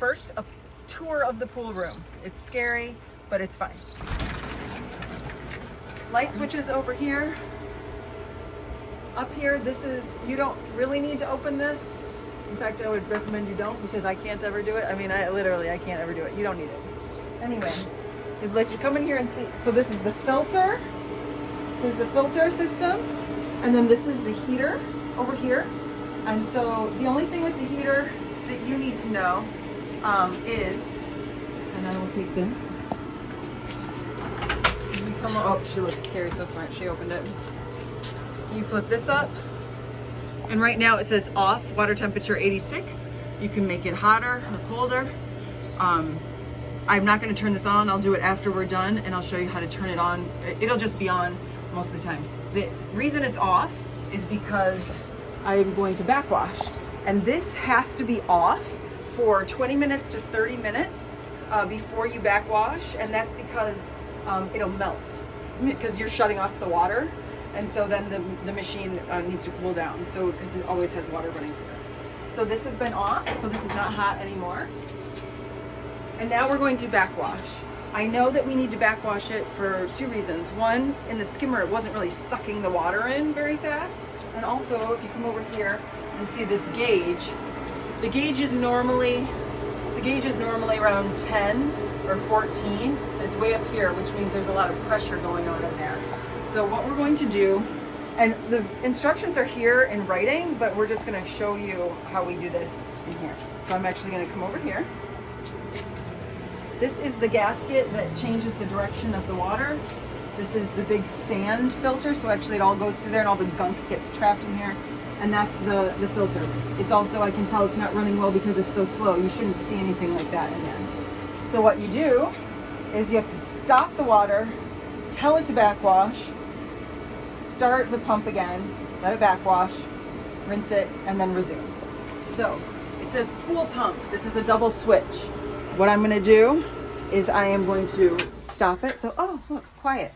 first a tour of the pool room. It's scary, but it's fine. Light switches over here. Up here, this is, you don't really need to open this. In fact, I would recommend you don't, because I can't ever do it. I mean, I can't ever do it. You don't need it. Anyway, you'd like to come in here and see. So this is the filter. There's the filter system. And then this is the heater over here. And so the only thing with the heater that you need to know is, and I will take this. Oh, she looks scary, so smart. She opened it. You flip this up. And right now it says off, water temperature 86. You can make it hotter or colder. I'm not going to turn this on. I'll do it after we're done, and I'll show you how to turn it on. It'll just be on most of the time. The reason it's off is because I'm going to backwash, and this has to be off for 20 minutes to 30 minutes before you backwash, and that's because it'll melt because you're shutting off the water. And so then the machine needs to cool down, so because it always has water running through it. So this has been off, so this is not hot anymore. And now we're going to backwash. I know that we need to backwash it for two reasons. One, in the skimmer, it wasn't really sucking the water in very fast. And also, if you come over here and see this gauge, the gauge is normally around 10 or 14. It's way up here, which means there's a lot of pressure going on in there. So what we're going to do, and the instructions are here in writing, but we're just going to show you how we do this in here. So I'm actually going to come over here. This is the gasket that changes the direction of the water. This is the big sand filter, so actually it all goes through there and all the gunk gets trapped in here. And that's the filter. It's also, I can tell it's not running well because it's so slow. You shouldn't see anything like that in there. So what you do is you have to stop the water, tell it to backwash, start the pump again, let it backwash, rinse it, and then resume. So it says pool pump. This is a double switch. What I'm going to do is I am going to stop it. So, oh, look, quiet.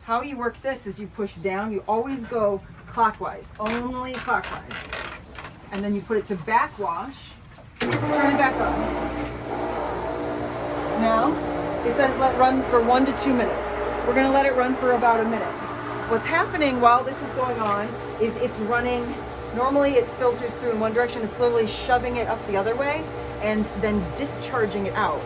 How you work this is you push down. You always go clockwise, only clockwise. And then you put it to backwash. Turn it back on. Now, it says let run for 1 to 2 minutes. We're going to let it run for about a minute. What's happening while this is going on is it's running, normally it filters through in one direction, it's slowly shoving it up the other way and then discharging it out.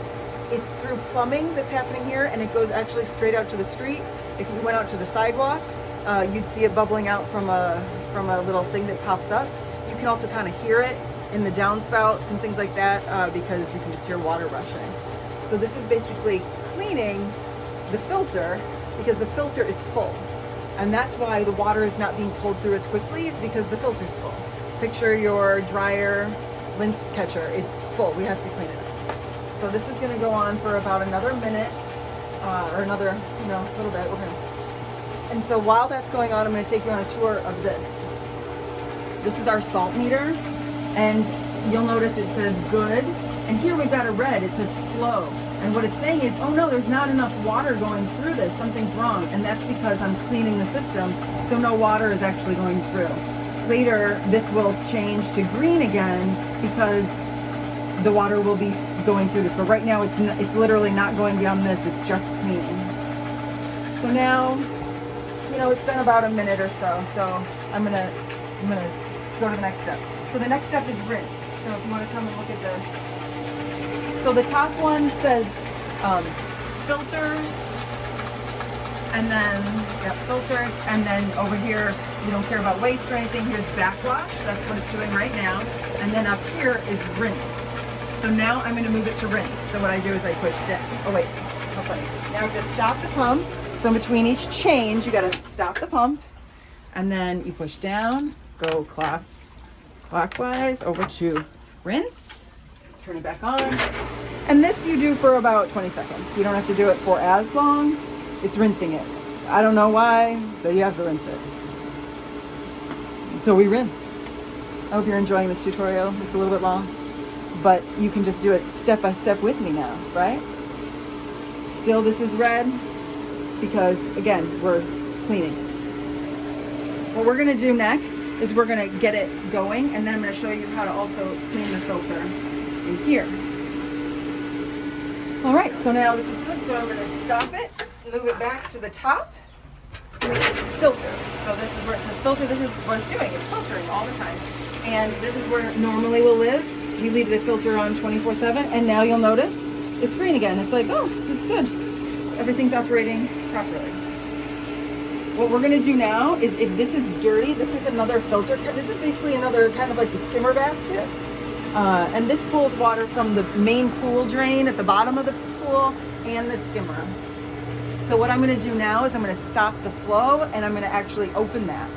It's through plumbing that's happening here, and it goes actually straight out to the street. If you went out to the sidewalk, you'd see it bubbling out from a little thing that pops up. You can also kind of hear it in the downspouts and things like that because you can just hear water rushing. So this is basically cleaning the filter because the filter is full. And that's why the water is not being pulled through as quickly, is because the filter's full. Picture your dryer lint catcher. It's full. We have to clean it up. So this is going to go on for about another minute or another, little bit. And so while that's going on, I'm going to take you on a tour of this. This is our salt meter, and you'll notice it says good. And here we've got a red. It says flow. And what it's saying is, oh no, there's not enough water going through this. Something's wrong. And that's because I'm cleaning the system, so no water is actually going through. Later, this will change to green again because the water will be going through this. But right now, it's literally not going beyond this. It's just cleaning. So now, it's been about a minute or so. So I'm gonna go to the next step. So the next step is rinse. So if you want to come and look at this. So the top one says filters, and then filters, and then over here you don't care about waste or anything. Here's backwash. That's what it's doing right now. And then up here is rinse. So now I'm going to move it to rinse. So what I do is I push down. Oh wait, how funny. Now I have to stop the pump. So in between each change, you got to stop the pump, and then you push down, go clockwise over to rinse. Turn it back on. And this you do for about 20 seconds. You don't have to do it for as long. It's rinsing it. I don't know why, but you have to rinse it. And so we rinse. I hope you're enjoying this tutorial. It's a little bit long, but you can just do it step by step with me now, right? Still, this is red because, again, we're cleaning. What we're going to do next is we're going to get it going, and then I'm going to show you how to also clean the filter in here. So now this is good, so I'm going to stop it, move it back to the top, filter. So this is where it says filter. This is what it's doing. It's filtering all the time. And this is where it normally will live. You leave the filter on 24/7, and now you'll notice it's green again. It's like, oh, it's good. Everything's operating properly. What we're going to do now is, if this is dirty, this is another filter. This is basically another kind of like the skimmer basket. And this pulls water from the main pool drain at the bottom of the pool and the skimmer. So what I'm going to do now is I'm going to stop the flow, and I'm going to actually open that.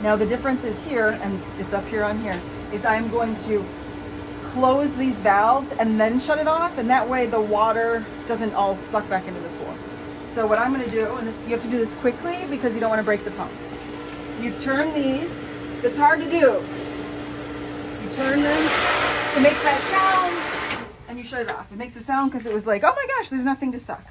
Now the difference is here, and it's up here on here, is I'm going to close these valves and then shut it off, and that way the water doesn't all suck back into the pool. So what I'm going to do, and this, you have to do this quickly because you don't want to break the pump. You turn these. It's hard to do. You turn them. It makes that sound, and you shut it off. It makes a sound because it was like, oh my gosh, there's nothing to suck.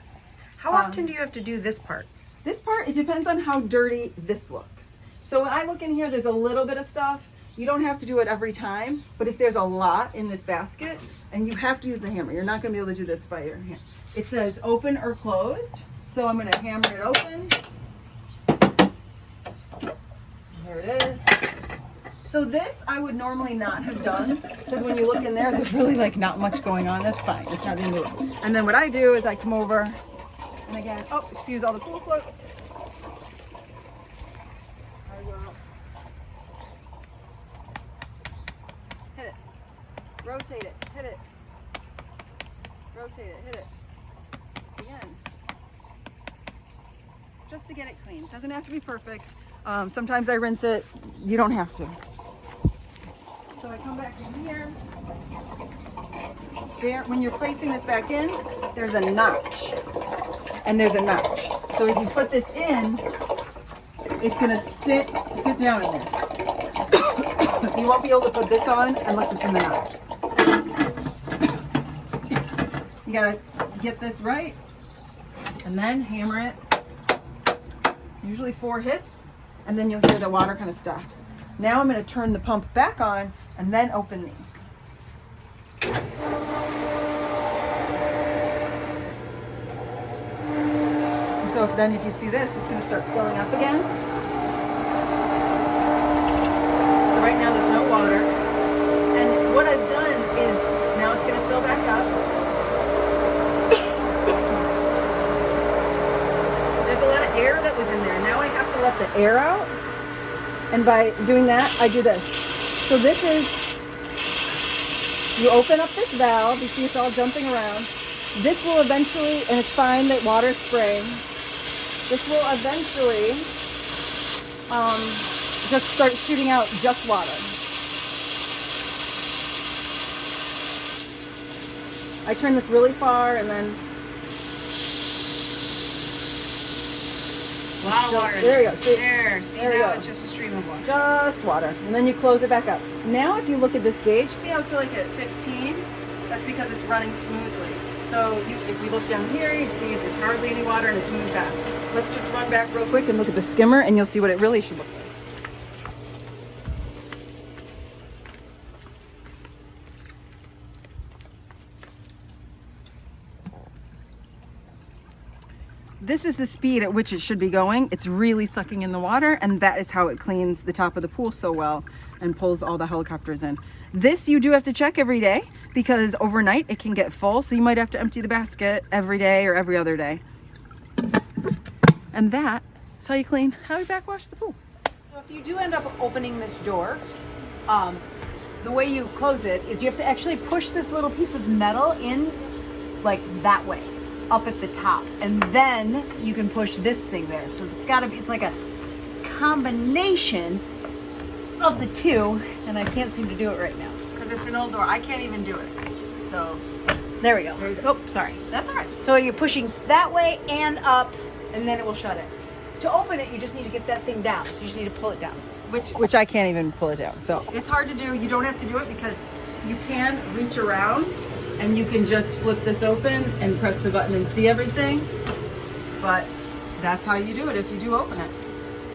How often do you have to do this part? This part, it depends on how dirty this looks. So when I look in here, there's a little bit of stuff. You don't have to do it every time, but if there's a lot in this basket, and you have to use the hammer, you're not going to be able to do this by your hand. It says open or closed, so I'm going to hammer it open. There it is. So this I would normally not have done, because when you look in there, there's really like not much going on. That's fine. It's not going to move. And then what I do is I come over, and again, oh, excuse all the pool floats. I will hit it, rotate it, hit it, rotate it, hit it, again, just to get it clean. It doesn't have to be perfect. Sometimes I rinse it. You don't have to. So I come back in here. There, when you're placing this back in, there's a notch, and there's a notch. So as you put this in, it's gonna sit down in there. You won't be able to put this on unless it's in the notch. You gotta get this right, and then hammer it. Usually 4 hits, and then you'll hear the water kind of stops. Now I'm gonna turn the pump back on, and then open these. So if you see this, it's going to start filling up again. So right now there's no water. And what I've done is, now it's going to fill back up. There's a lot of air that was in there. Now I have to let the air out. And by doing that, I do this. So this is, you open up this valve, you see it's all jumping around. This will eventually, and it's fine that water is spraying, this will eventually just start shooting out just water. I turn this really far, and then a lot of water. There you go. See, there now it's just a stream of water. Just water. And then you close it back up. Now if you look at this gauge, see how it's like at 15? That's because it's running smoothly. So if you look down here, you see there's hardly any water and it's moving fast. Let's just run back real quick and look at the skimmer, and you'll see what it really should look like. This is the speed at which it should be going. It's really sucking in the water, and that is how it cleans the top of the pool so well and pulls all the helicopters in. This you do have to check every day, because overnight it can get full, so you might have to empty the basket every day or every other day. And that is how you clean, how you backwash the pool. So if you do end up opening this door, the way you close it is you have to actually push this little piece of metal in like that way, up at the top, and then you can push this thing there. So it's got to be, it's like a combination of the two, and I can't seem to do it right now because it's an old door. I can't even do it. So there we go. Oh, sorry. That's all right. So you're pushing that way and up, and then it will shut it. To open it, you just need to get that thing down. So you just need to pull it down. Which I can't even pull it down. So it's hard to do. You don't have to do it because you can reach around and you can just flip this open and press the button and see everything. But that's how you do it if you do open it.